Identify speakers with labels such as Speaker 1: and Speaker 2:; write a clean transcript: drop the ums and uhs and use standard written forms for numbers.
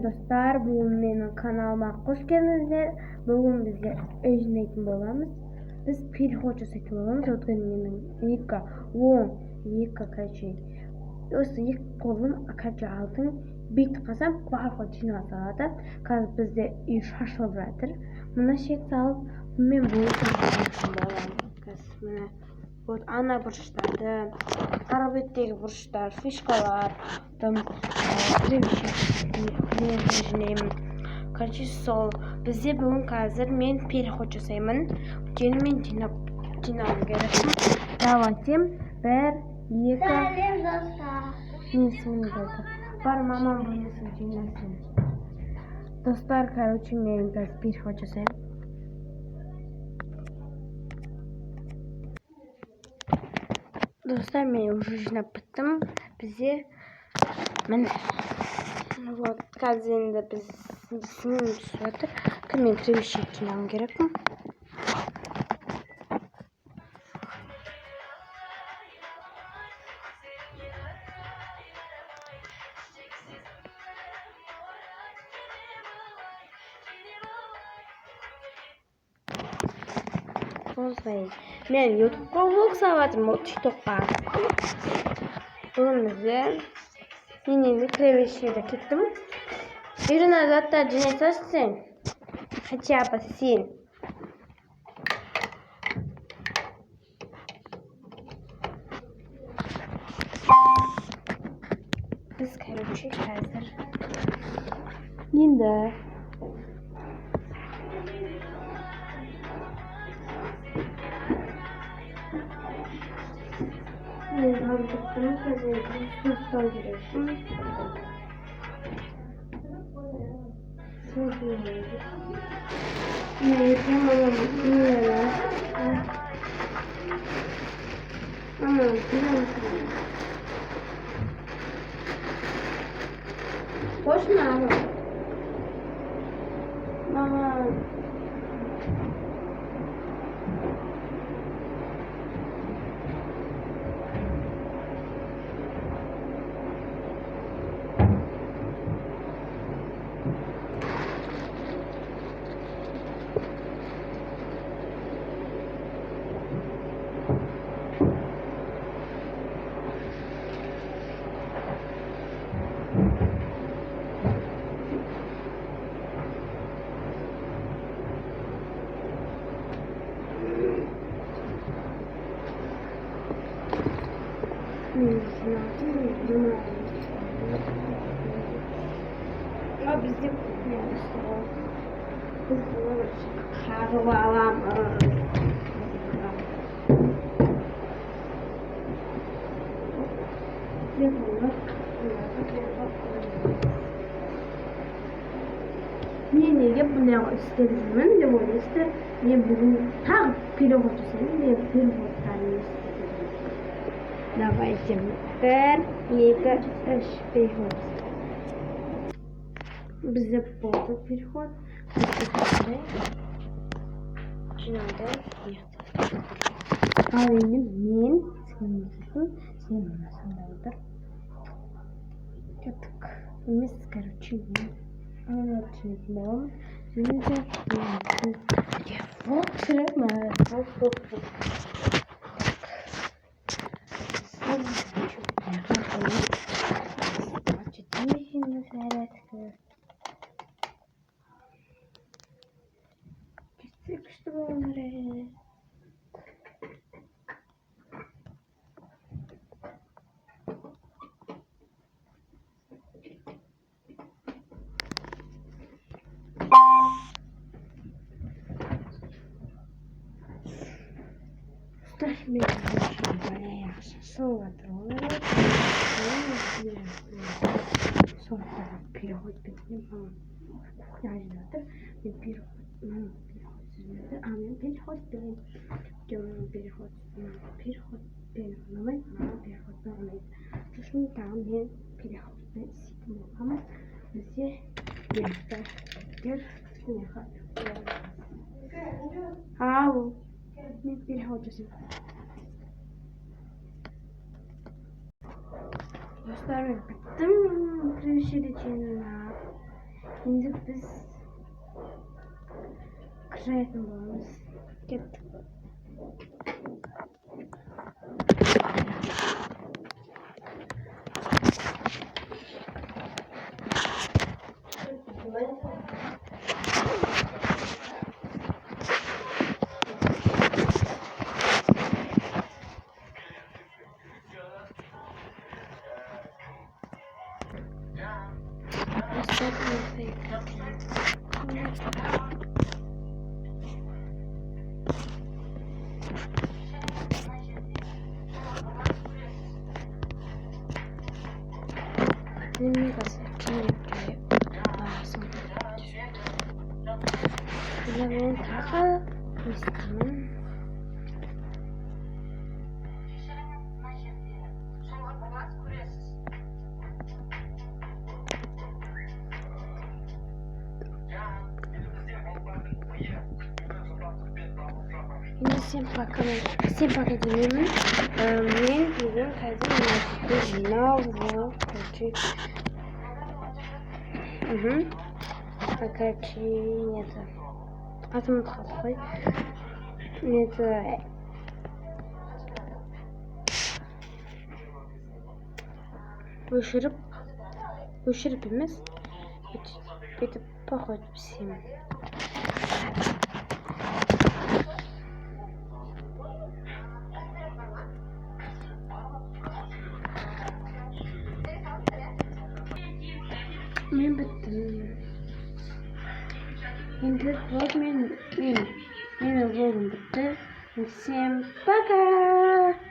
Speaker 1: dostlar, bugün benim kanalıma hoş geldiniz. Bugün bizler eğitim bolamız. Biz pil hocası bolamız. Ötkeninin ilk kaçı. Осы ilk kolun akaca altın bit qasam baqqa jinosalarda қазір бізде үй шашылып жатыр. Мына шек салып мен бұл боламын. Мына вот ана бұрыштарды, ары беттегі бұрыштар, фишкалар, там короче сол бізде бүгін қазір мен переход жасаймын. Өйткені мен жинауым керек. Давайте 1, 2 бар мамам бұнысын жинасын. Достар, короче, мен қазір переход жасаймын. Достар, мен уже жинап біттім. Бізде міне вот қазір енді біз түсіп жатыр. Мен кіребешек жинауым керекпін. Мен YouTube'ға влог салыватырмын, TikTok'қа. Бүгін бізде мен енді кіребешеге кеттім. Үйрена заттар жинай салшы, хотя бы сен. Біз, короче, қазір енді мен алып-тұрмын, қазір су ұстау керекпін. Мен ертең мамамның үйіне мама, келемін. Қош мама. Мама. Ama bizde biz bunu karı alamıyoruz. Niye bunu istedim ben de bunu istedim. Niye bugün tam pilo hocasıyım, niye pilo hocasıyım. Давайте 1, 2, 3 переход. Бізде болды переход. Жинауды ал енді мен сен мынасында отыр. Кеттік. Емес, короче, мен түсінетін боламын. Вот керек ма? Переход Dostlar, bitim kırışırı için Şimdi biz kreatifimiz gittik. Benim gazeteciyle lazım. Bilemeyen taka istedim. Yine всем пока, dinleyin. Мен бүгін қазір университетте жинау короче. Короче, это атом қалды ғой. Это өшіріп емес. Это поход всем. Мен біттім. Енді влог мен влогым бітті. Всем пока!